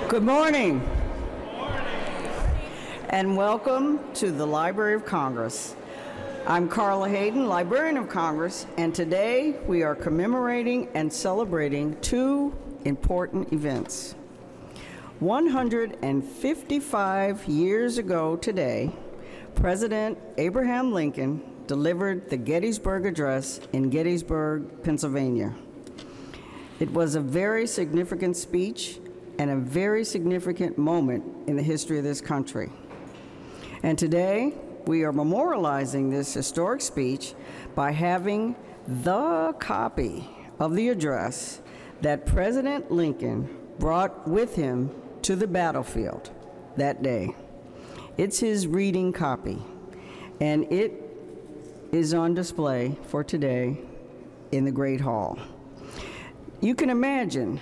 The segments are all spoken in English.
Good morning. And welcome to the Library of Congress. I'm Carla Hayden, Librarian of Congress, and today we are commemorating and celebrating two important events. 155 years ago today, President Abraham Lincoln delivered the Gettysburg Address in Gettysburg, Pennsylvania. It was a very significant speech and a very significant moment in the history of this country. And today, we are memorializing this historic speech by having the copy of the address that President Lincoln brought with him to the battlefield that day. It's his reading copy, and it is on display for today in the Great Hall. You can imagine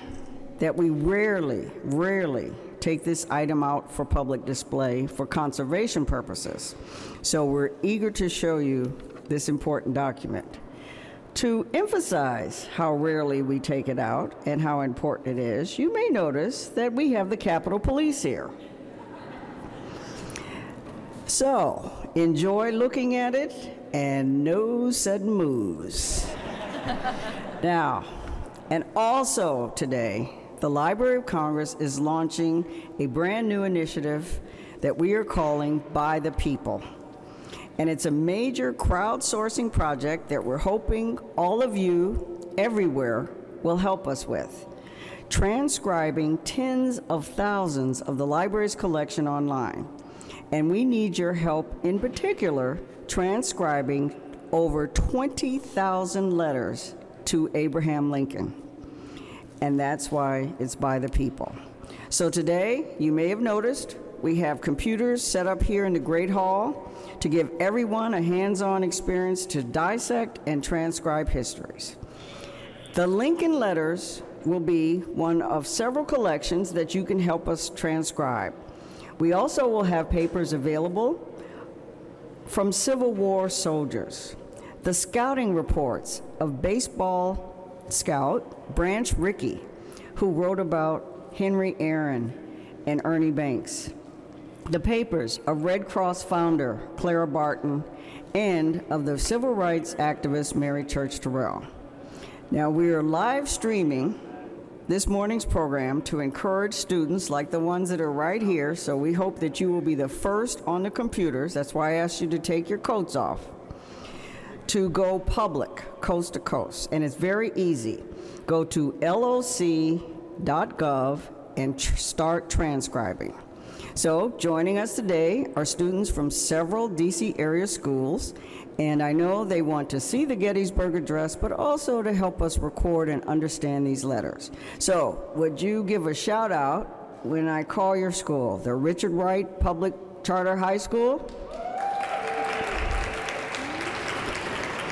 that we rarely take this item out for public display for conservation purposes. So we're eager to show you this important document. To emphasize how rarely we take it out and how important it is, you may notice that we have the Capitol Police here. So enjoy looking at it and no sudden moves. Now, and also today, the Library of Congress is launching a brand new initiative that we are calling By the People. And it's a major crowdsourcing project that we're hoping all of you everywhere will help us with, transcribing tens of thousands of the library's collection online. And we need your help, in particular, transcribing over 20,000 letters to Abraham Lincoln. And that's why it's by the people. So today, you may have noticed, we have computers set up here in the Great Hall to give everyone a hands-on experience to dissect and transcribe histories. The Lincoln letters will be one of several collections that you can help us transcribe. We also will have papers available from Civil War soldiers, the scouting reports of baseball scout Branch Rickey, who wrote about Henry Aaron and Ernie Banks, the papers of Red Cross founder Clara Barton, and of the civil rights activist Mary Church Terrell. Now, we are live streaming this morning's program to encourage students like the ones that are right here, so we hope that you will be the first on the computers. That's why I asked you to take your coats off, to go public, coast to coast. And it's very easy. Go to loc.gov and start transcribing. So joining us today are students from several DC area schools, and I know they want to see the Gettysburg Address, but also to help us record and understand these letters. So would you give a shout out when I call your school? The Richard Wright Public Charter High School?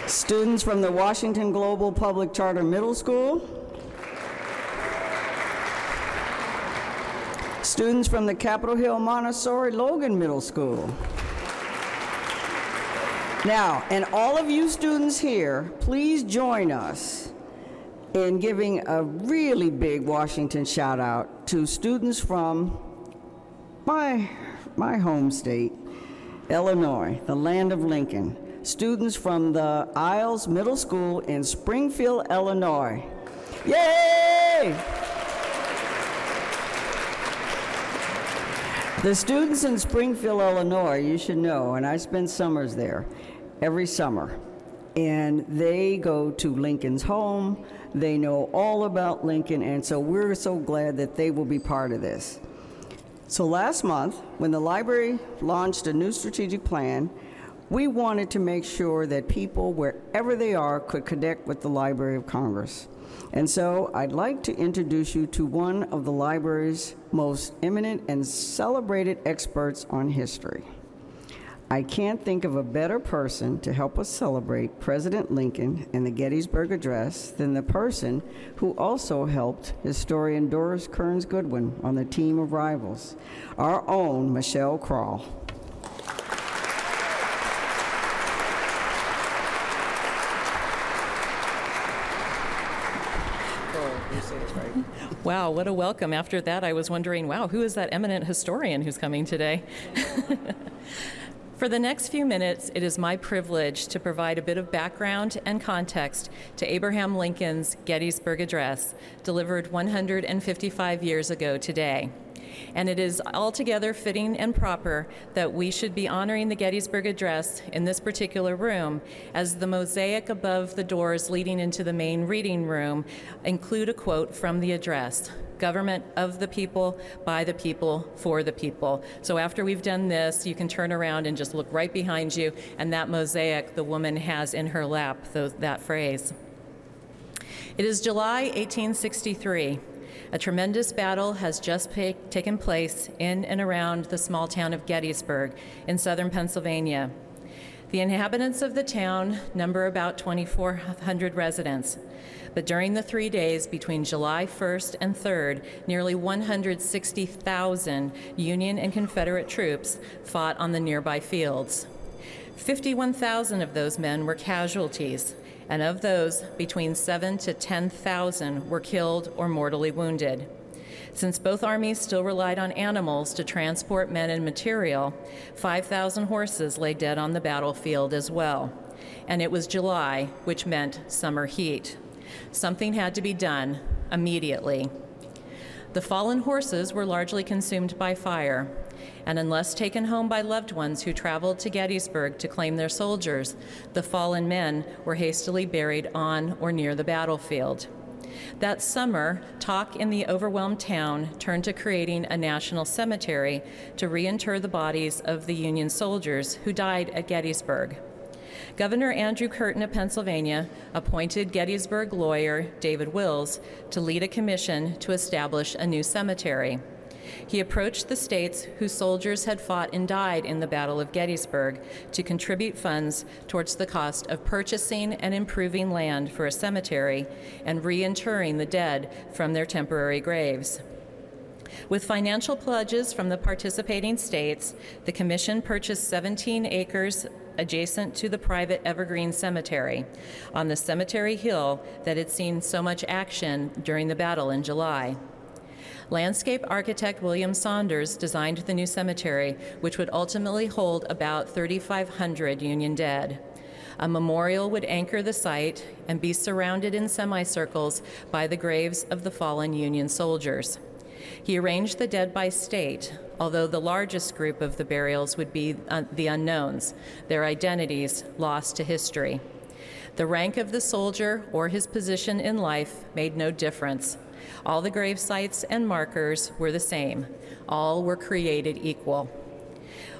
Students from the Washington Global Public Charter Middle School. Students from the Capitol Hill Montessori Logan Middle School. Now, and all of you students here, please join us in giving a really big Washington shout out to students from my home state, Illinois, the land of Lincoln. Students from the Isles Middle School in Springfield, Illinois. Yay! The students in Springfield, Illinois, you should know, and I spend summers there every summer, and they go to Lincoln's home. They know all about Lincoln, and so we're so glad that they will be part of this. So last month, when the library launched a new strategic plan, we wanted to make sure that people, wherever they are, could connect with the Library of Congress. And so I'd like to introduce you to one of the library's most eminent and celebrated experts on history. I can't think of a better person to help us celebrate President Lincoln and the Gettysburg Address than the person who also helped historian Doris Kearns Goodwin on the team of Rivals, our own Michelle Kroll. Wow, what a welcome. After that, I was wondering, wow, who is that eminent historian who's coming today? For the next few minutes, it is my privilege to provide a bit of background and context to Abraham Lincoln's Gettysburg Address, delivered 155 years ago today. And it is altogether fitting and proper that we should be honoring the Gettysburg Address in this particular room, as the mosaic above the doors leading into the main reading room include a quote from the address: "Government of the people, by the people, for the people." So after we've done this, you can turn around and just look right behind you, and that mosaic the woman has in her lap, that phrase. It is July 1863. A tremendous battle has just taken place in and around the small town of Gettysburg in southern Pennsylvania. The inhabitants of the town number about 2,400 residents. But during the 3 days between July 1st and 3rd, nearly 160,000 Union and Confederate troops fought on the nearby fields. 51,000 of those men were casualties, and of those, between 7,000 to 10,000 were killed or mortally wounded. Since both armies still relied on animals to transport men and material, 5,000 horses lay dead on the battlefield as well. And it was July, which meant summer heat. Something had to be done immediately. The fallen horses were largely consumed by fire, and unless taken home by loved ones who traveled to Gettysburg to claim their soldiers, the fallen men were hastily buried on or near the battlefield. That summer, talk in the overwhelmed town turned to creating a national cemetery to reinter the bodies of the Union soldiers who died at Gettysburg. Governor Andrew Curtin of Pennsylvania appointed Gettysburg lawyer David Wills to lead a commission to establish a new cemetery. He approached the states whose soldiers had fought and died in the Battle of Gettysburg to contribute funds towards the cost of purchasing and improving land for a cemetery and reinterring the dead from their temporary graves. With financial pledges from the participating states, the commission purchased 17 acres adjacent to the private Evergreen Cemetery on the cemetery hill that had seen so much action during the battle in July. Landscape architect William Saunders designed the new cemetery, which would ultimately hold about 3,500 Union dead. A memorial would anchor the site and be surrounded in semicircles by the graves of the fallen Union soldiers. He arranged the dead by state, although the largest group of the burials would be the unknowns, their identities lost to history. The rank of the soldier or his position in life made no difference. All the grave sites and markers were the same. All were created equal.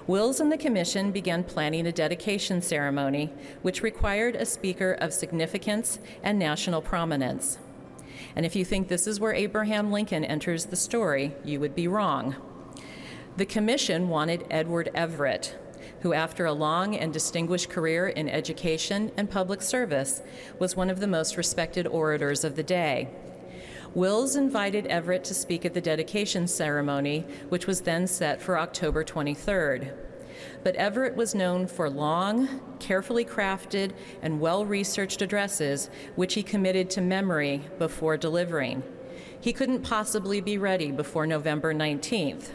Wills and the commission began planning a dedication ceremony, which required a speaker of significance and national prominence. And if you think this is where Abraham Lincoln enters the story, you would be wrong. The commission wanted Edward Everett, who after a long and distinguished career in education and public service was one of the most respected orators of the day. Wills invited Everett to speak at the dedication ceremony, which was then set for October 23rd. But Everett was known for long, carefully crafted, and well-researched addresses, which he committed to memory before delivering. He couldn't possibly be ready before November 19th.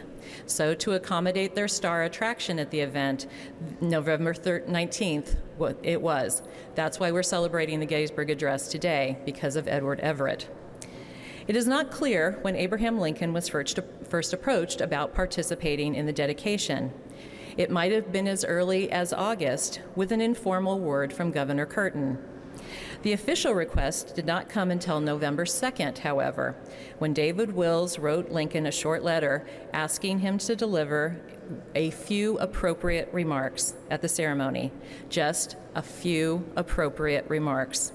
So to accommodate their star attraction at the event, November 19th, it was. That's why we're celebrating the Gettysburg Address today, because of Edward Everett. It is not clear when Abraham Lincoln was first approached about participating in the dedication. It might have been as early as August, with an informal word from Governor Curtin. The official request did not come until November 2nd, however, when David Wills wrote Lincoln a short letter asking him to deliver a few appropriate remarks at the ceremony. Just a few appropriate remarks.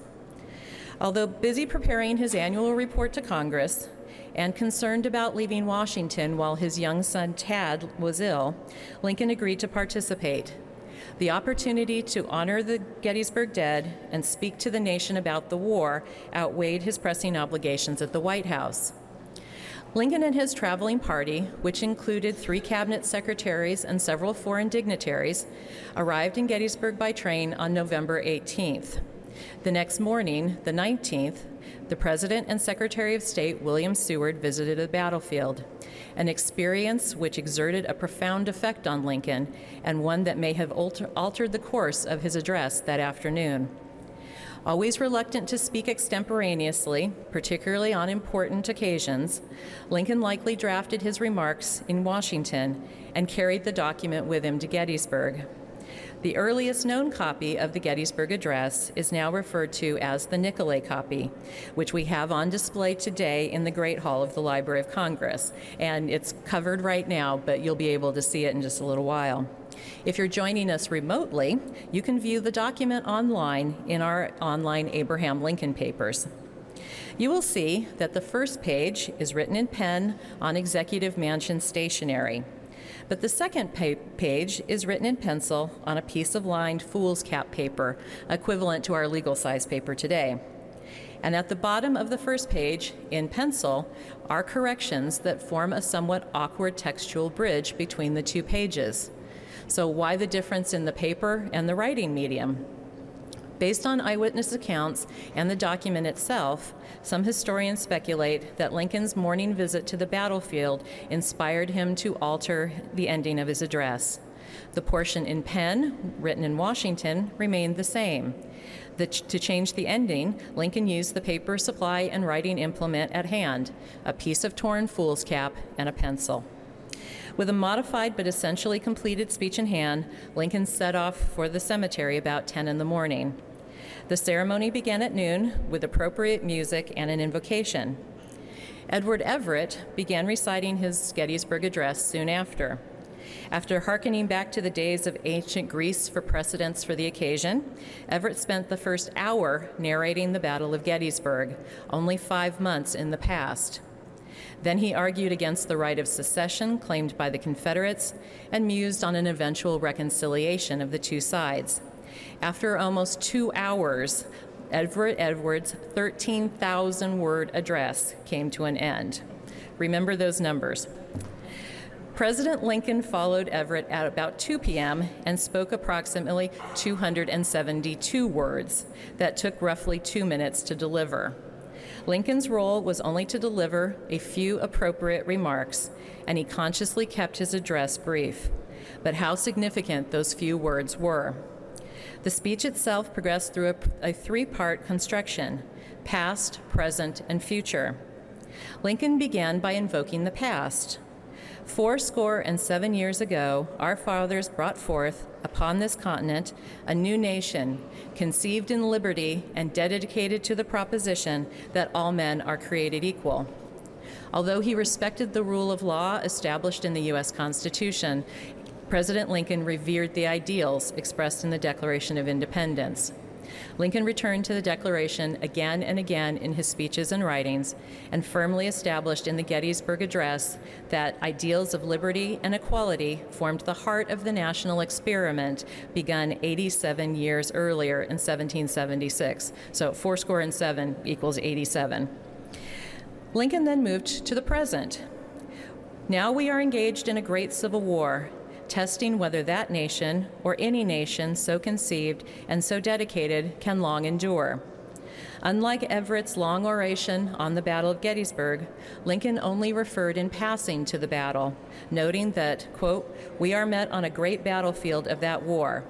Although busy preparing his annual report to Congress and concerned about leaving Washington while his young son Tad was ill, Lincoln agreed to participate. The opportunity to honor the Gettysburg dead and speak to the nation about the war outweighed his pressing obligations at the White House. Lincoln and his traveling party, which included 3 cabinet secretaries and several foreign dignitaries, arrived in Gettysburg by train on November 18th. The next morning, the 19th, the President and Secretary of State William Seward visited the battlefield, an experience which exerted a profound effect on Lincoln and one that may have altered the course of his address that afternoon. Always reluctant to speak extemporaneously, particularly on important occasions, Lincoln likely drafted his remarks in Washington and carried the document with him to Gettysburg. The earliest known copy of the Gettysburg Address is now referred to as the Nicolay copy, which we have on display today in the Great Hall of the Library of Congress. And it's covered right now, but you'll be able to see it in just a little while. If you're joining us remotely, you can view the document online in our online Abraham Lincoln papers. You will see that the first page is written in pen on Executive Mansion stationery. But the second page is written in pencil on a piece of lined foolscap paper, equivalent to our legal size paper today. And at the bottom of the first page, in pencil, are corrections that form a somewhat awkward textual bridge between the two pages. So why the difference in the paper and the writing medium? Based on eyewitness accounts and the document itself, some historians speculate that Lincoln's morning visit to the battlefield inspired him to alter the ending of his address. The portion in pen, written in Washington, remained the same. To change the ending, Lincoln used the paper supply and writing implement at hand, a piece of torn foolscap and a pencil. With a modified but essentially completed speech in hand, Lincoln set off for the cemetery about 10 in the morning. The ceremony began at noon with appropriate music and an invocation. Edward Everett began reciting his Gettysburg Address soon after. After hearkening back to the days of ancient Greece for precedents for the occasion, Everett spent the first hour narrating the Battle of Gettysburg, only 5 months in the past. Then he argued against the right of secession claimed by the Confederates and mused on an eventual reconciliation of the two sides. After almost 2 hours, Everett Edwards' 13,000-word address came to an end. Remember those numbers. President Lincoln followed Everett at about 2 p.m. and spoke approximately 272 words that took roughly 2 minutes to deliver. Lincoln's role was only to deliver a few appropriate remarks, and he consciously kept his address brief. But how significant those few words were. The speech itself progressed through a three-part construction: past, present, and future. Lincoln began by invoking the past. 77 years ago, our fathers brought forth upon this continent a new nation, conceived in liberty and dedicated to the proposition that all men are created equal. Although he respected the rule of law established in the U.S. Constitution, President Lincoln revered the ideals expressed in the Declaration of Independence. Lincoln returned to the Declaration again and again in his speeches and writings, and firmly established in the Gettysburg Address that ideals of liberty and equality formed the heart of the national experiment begun 87 years earlier in 1776. So 77 equals 87. Lincoln then moved to the present. Now we are engaged in a great civil war, testing whether that nation, or any nation so conceived and so dedicated, can long endure. Unlike Everett's long oration on the Battle of Gettysburg, Lincoln only referred in passing to the battle, noting that, quote, "We are met on a great battlefield of that war,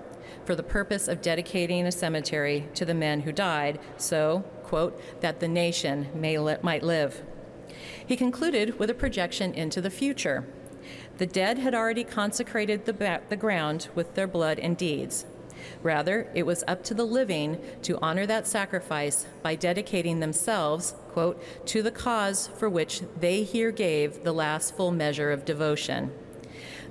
for the purpose of dedicating a cemetery to the men who died, so, quote, that the nation might live." He concluded with a projection into the future. The dead had already consecrated the ground with their blood and deeds. Rather, it was up to the living to honor that sacrifice by dedicating themselves, quote, to the cause for which they here gave the last full measure of devotion.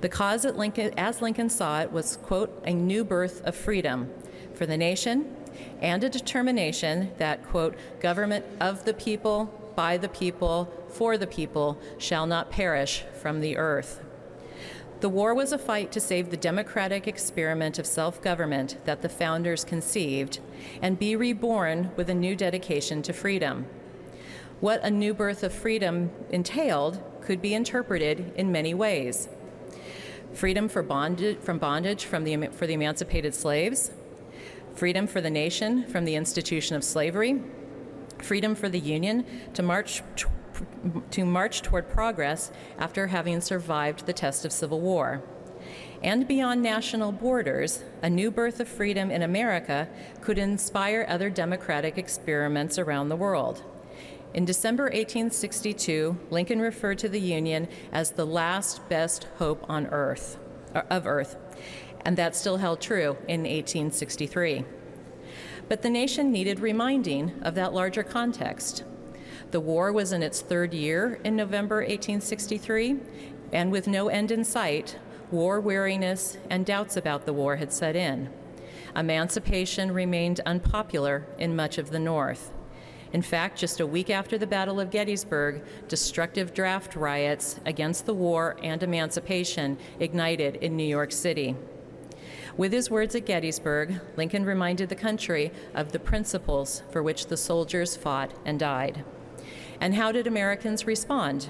The cause at Lincoln, as Lincoln saw it, was, quote, a new birth of freedom for the nation and a determination that, quote, government of the people, by the people, for the people, shall not perish from the earth. The war was a fight to save the democratic experiment of self-government that the founders conceived and be reborn with a new dedication to freedom. What a new birth of freedom entailed could be interpreted in many ways. Freedom from bondage for the emancipated slaves, freedom for the nation from the institution of slavery, freedom for the Union to march toward progress after having survived the test of civil war. And beyond national borders, a new birth of freedom in America could inspire other democratic experiments around the world. In December 1862, Lincoln referred to the Union as the last best hope on Earth, and that still held true in 1863. But the nation needed reminding of that larger context. The war was in its third year in November 1863, and with no end in sight, war weariness and doubts about the war had set in. Emancipation remained unpopular in much of the North. In fact, just a week after the Battle of Gettysburg, destructive draft riots against the war and emancipation ignited in New York City. With his words at Gettysburg, Lincoln reminded the country of the principles for which the soldiers fought and died. And how did Americans respond?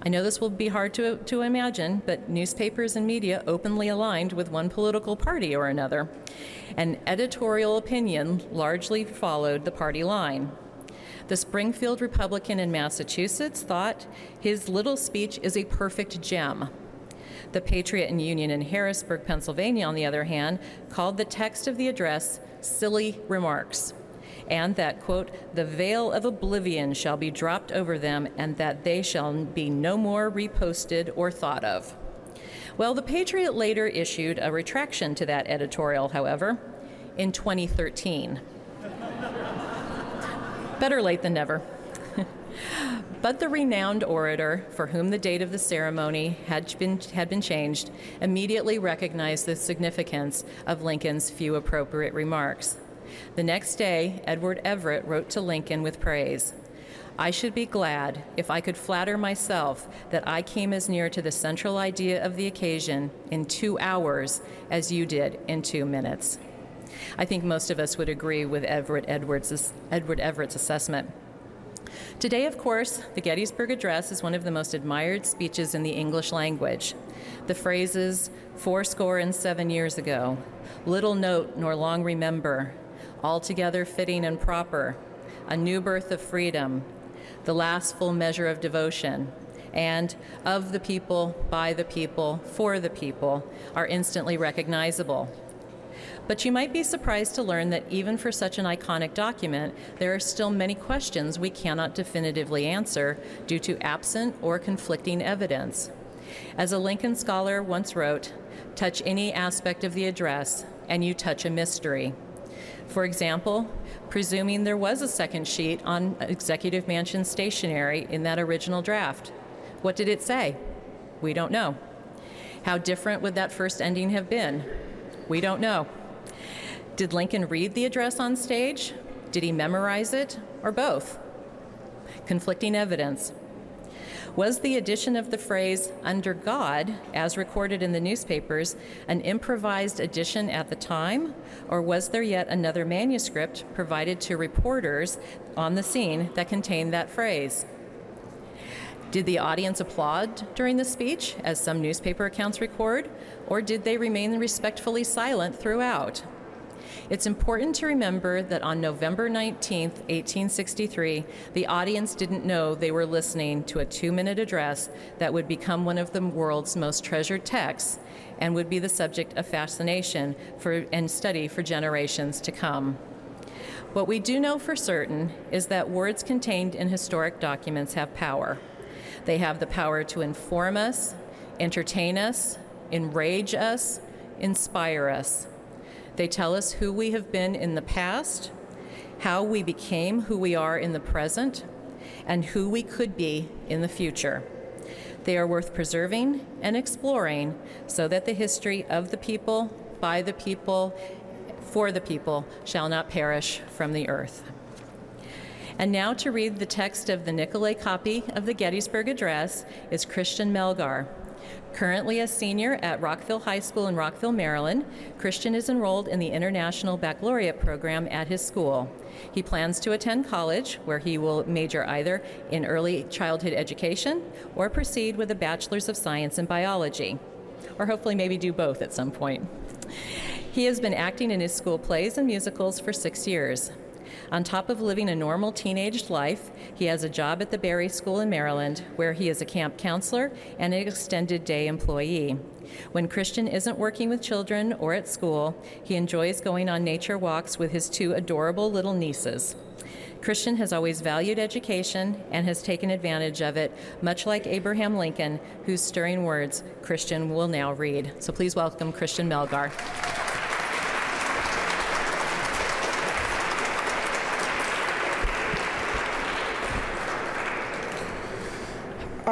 I know this will be hard to imagine, but newspapers and media openly aligned with one political party or another, and editorial opinion largely followed the party line. The Springfield Republican in Massachusetts thought his little speech is a perfect gem. The Patriot and Union in Harrisburg, Pennsylvania, on the other hand, called the text of the address silly remarks, and that, quote, the veil of oblivion shall be dropped over them, and that they shall be no more reposted or thought of. Well, the Patriot later issued a retraction to that editorial, however, in 2013. Better late than never. But the renowned orator, for whom the date of the ceremony had been changed, immediately recognized the significance of Lincoln's few appropriate remarks. The next day, Edward Everett wrote to Lincoln with praise. I should be glad if I could flatter myself that I came as near to the central idea of the occasion in 2 hours as you did in 2 minutes. I think most of us would agree with Edward Everett's assessment. Today, of course, the Gettysburg Address is one of the most admired speeches in the English language. The phrases, 7 years ago, little note nor long remember, altogether fitting and proper, a new birth of freedom, the last full measure of devotion, and of the people, by the people, for the people, are instantly recognizable. But you might be surprised to learn that even for such an iconic document, there are still many questions we cannot definitively answer due to absent or conflicting evidence. As a Lincoln scholar once wrote, touch any aspect of the address, and you touch a mystery. For example, presuming there was a second sheet on Executive Mansion stationery in that original draft, what did it say? We don't know. How different would that first ending have been? We don't know. Did Lincoln read the address on stage? Did he memorize it? Or both? Conflicting evidence. Was the addition of the phrase, under God, as recorded in the newspapers, an improvised addition at the time? Or was there yet another manuscript provided to reporters on the scene that contained that phrase? Did the audience applaud during the speech, as some newspaper accounts record, or did they remain respectfully silent throughout? It's important to remember that on November 19, 1863, the audience didn't know they were listening to a 2-minute address that would become one of the world's most treasured texts and would be the subject of fascination and study for generations to come. What we do know for certain is that words contained in historic documents have power. They have the power to inform us, entertain us, enrage us, inspire us. They tell us who we have been in the past, how we became who we are in the present, and who we could be in the future. They are worth preserving and exploring so that the history of the people, by the people, for the people shall not perish from the earth. And now to read the text of the Nicolay copy of the Gettysburg Address is Christian Melgar. Currently a senior at Rockville High School in Rockville, Maryland, Christian is enrolled in the International Baccalaureate program at his school. He plans to attend college, where he will major either in early childhood education or proceed with a Bachelor's of Science in Biology, or hopefully maybe do both at some point. He has been acting in his school plays and musicals for 6 years. On top of living a normal teenage life, he has a job at the Berry School in Maryland, where he is a camp counselor and an extended day employee. When Christian isn't working with children or at school, he enjoys going on nature walks with his 2 adorable little nieces. Christian has always valued education and has taken advantage of it, much like Abraham Lincoln, whose stirring words Christian will now read. So please welcome Christian Melgar.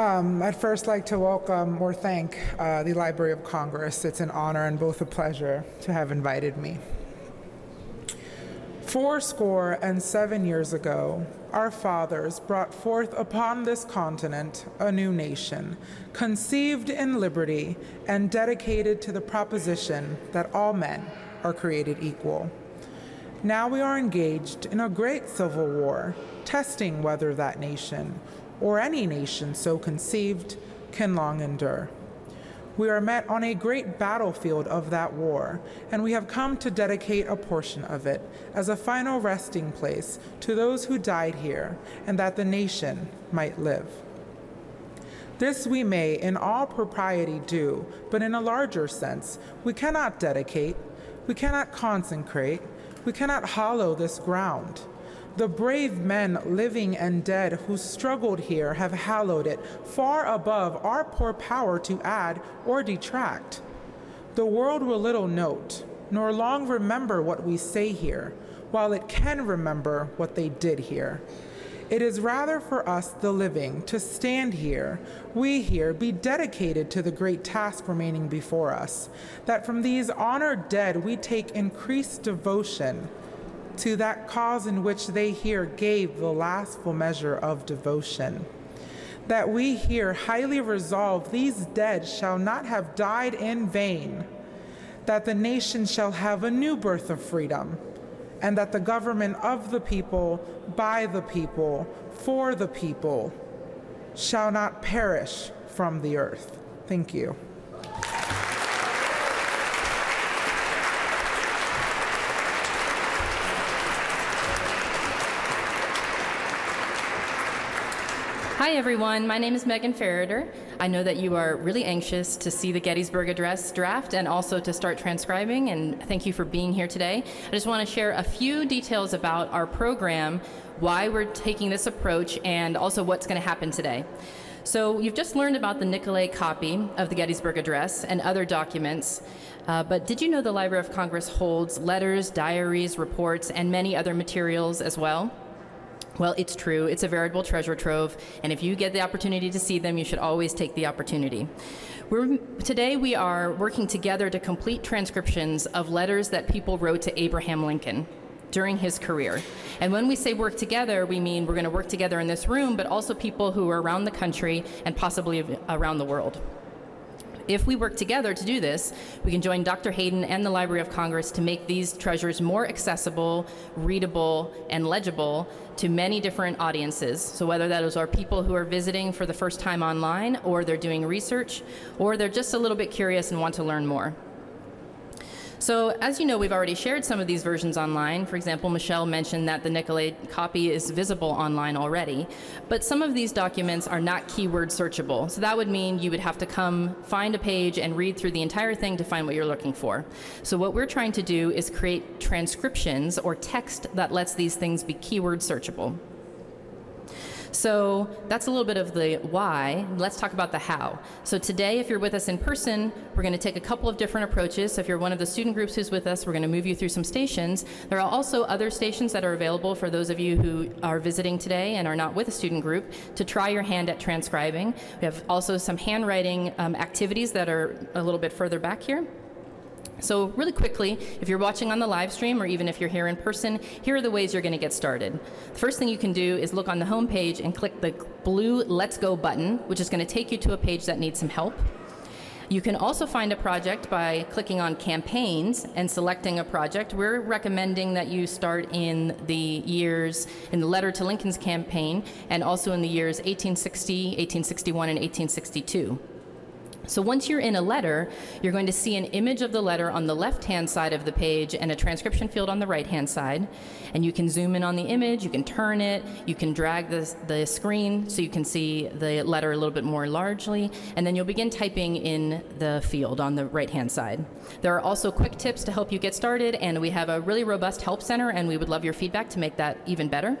I'd first like to welcome or thank the Library of Congress. It's an honor and both a pleasure to have invited me. 77 years ago, our fathers brought forth upon this continent a new nation, conceived in liberty and dedicated to the proposition that all men are created equal. Now we are engaged in a great civil war, testing whether that nation, or any nation so conceived, can long endure. We are met on a great battlefield of that war, and we have come to dedicate a portion of it as a final resting place to those who died here, and that the nation might live. This we may in all propriety do, but in a larger sense, we cannot dedicate, we cannot consecrate, we cannot hallow this ground. The brave men, living and dead, who struggled here have hallowed it, far above our poor power to add or detract. The world will little note, nor long remember what we say here, while it can remember what they did here. It is rather for us, the living, to stand here, we here, be dedicated to the great task remaining before us, that from these honored dead we take increased devotion to that cause in which they here gave the last full measure of devotion. That we here highly resolve these dead shall not have died in vain, that the nation shall have a new birth of freedom, and that the government of the people, by the people, for the people, shall not perish from the earth. Thank you. Hi everyone, my name is Megan Ferreter. I know that you are really anxious to see the Gettysburg Address draft and also to start transcribing, and thank you for being here today. I just want to share a few details about our program, why we're taking this approach, and also what's going to happen today. So you've just learned about the Nicolay copy of the Gettysburg Address and other documents, but did you know the Library of Congress holds letters, diaries, reports, and many other materials as well? Well, it's true. It's a veritable treasure trove, and if you get the opportunity to see them, you should always take the opportunity. Today we are working together to complete transcriptions of letters that people wrote to Abraham Lincoln during his career. And when we say work together, we mean we're going to work together in this room, but also people who are around the country and possibly around the world. If we work together to do this, we can join Dr. Hayden and the Library of Congress to make these treasures more accessible, readable, and legible to many different audiences. So whether those are people who are visiting for the first time online, or they're doing research, or they're just a little bit curious and want to learn more. So as you know, we've already shared some of these versions online. For example, Michelle mentioned that the Nicolay copy is visible online already, but some of these documents are not keyword searchable. So that would mean you would have to come find a page and read through the entire thing to find what you're looking for. So what we're trying to do is create transcriptions or text that lets these things be keyword searchable. So that's a little bit of the why. Let's talk about the how. So today, if you're with us in person, we're going to take a couple of different approaches. So if you're one of the student groups who's with us, we're going to move you through some stations. There are also other stations that are available for those of you who are visiting today and are not with a student group to try your hand at transcribing. We have also some handwriting activities that are a little bit further back here. So really quickly, if you're watching on the live stream or even if you're here in person, here are the ways you're going to get started. The first thing you can do is look on the home page and click the blue Let's Go button, which is going to take you to a page that needs some help. You can also find a project by clicking on Campaigns and selecting a project. We're recommending that you start in the Letter to Lincoln's campaign, and also in the years 1860, 1861, and 1862. So once you're in a letter, you're going to see an image of the letter on the left-hand side of the page and a transcription field on the right-hand side. And you can zoom in on the image, you can turn it, you can drag the screen so you can see the letter a little bit more largely, and then you'll begin typing in the field on the right-hand side. There are also quick tips to help you get started, and we have a really robust help center, and we would love your feedback to make that even better.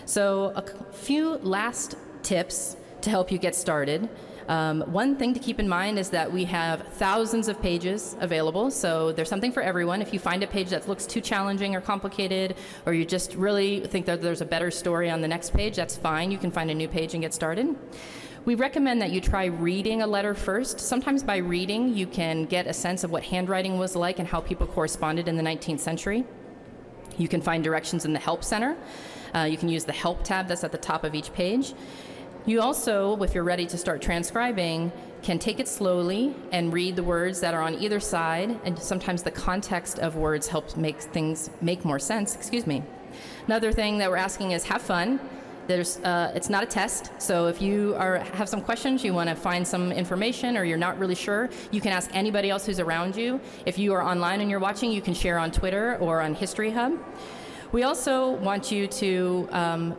So a few last tips to help you get started. One thing to keep in mind is that we have thousands of pages available, so there's something for everyone. If you find a page that looks too challenging or complicated, or you just really think that there's a better story on the next page, that's fine. You can find a new page and get started. We recommend that you try reading a letter first. Sometimes by reading, you can get a sense of what handwriting was like and how people corresponded in the 19th century. You can find directions in the Help Center. You can use the Help tab that's at the top of each page. You also, if you're ready to start transcribing, can take it slowly and read the words that are on either side, and sometimes the context of words helps make things make more sense. Excuse me. Another thing that we're asking is have fun. It's not a test, so if you have some questions, you want to find some information, or you're not really sure, you can ask anybody else who's around you. If you are online and you're watching, you can share on Twitter or on History Hub. We also want you to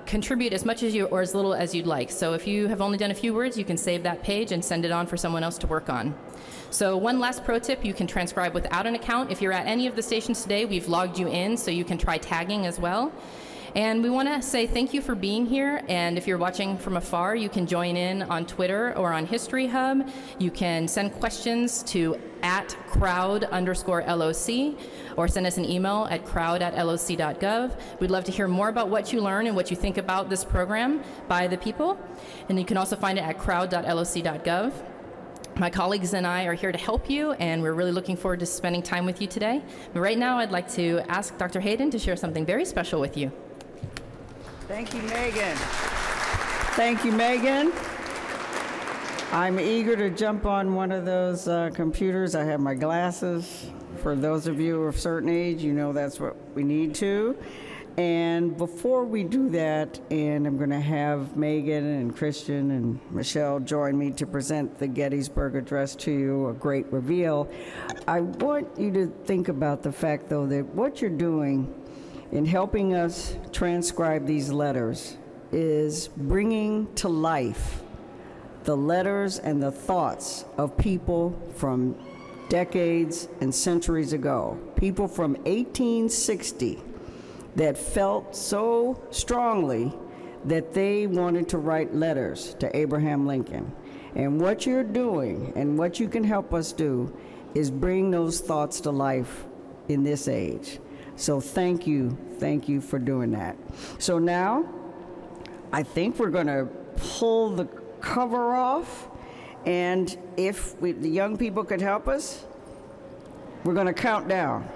contribute as much as you or as little as you'd like. So if you have only done a few words, you can save that page and send it on for someone else to work on. So one last pro tip, you can transcribe without an account. If you're at any of the stations today, we've logged you in, so you can try tagging as well. And we want to say thank you for being here, and if you're watching from afar, you can join in on Twitter or on History Hub. You can send questions to @crowd_LOC, or send us an email at crowd@loc.gov. We'd love to hear more about what you learn and what you think about this program by the people, and you can also find it at crowd.loc.gov. My colleagues and I are here to help you, and we're really looking forward to spending time with you today. But right now, I'd like to ask Dr. Hayden to share something very special with you. Thank you, Megan. Thank you, Megan. I'm eager to jump on one of those computers. I have my glasses. For those of you of a certain age, you know that's what we need to. And before we do that, and I'm going to have Megan and Christian and Michelle join me to present the Gettysburg Address to you, a great reveal, I want you to think about the fact, though, that what you're doing in helping us transcribe these letters is bringing to life the letters and the thoughts of people from decades and centuries ago, people from 1860 that felt so strongly that they wanted to write letters to Abraham Lincoln. And what you're doing and what you can help us do is bring those thoughts to life in this age. So thank you for doing that. So now, I think we're going to pull the cover off, and if the young people could help us, we're going to count down.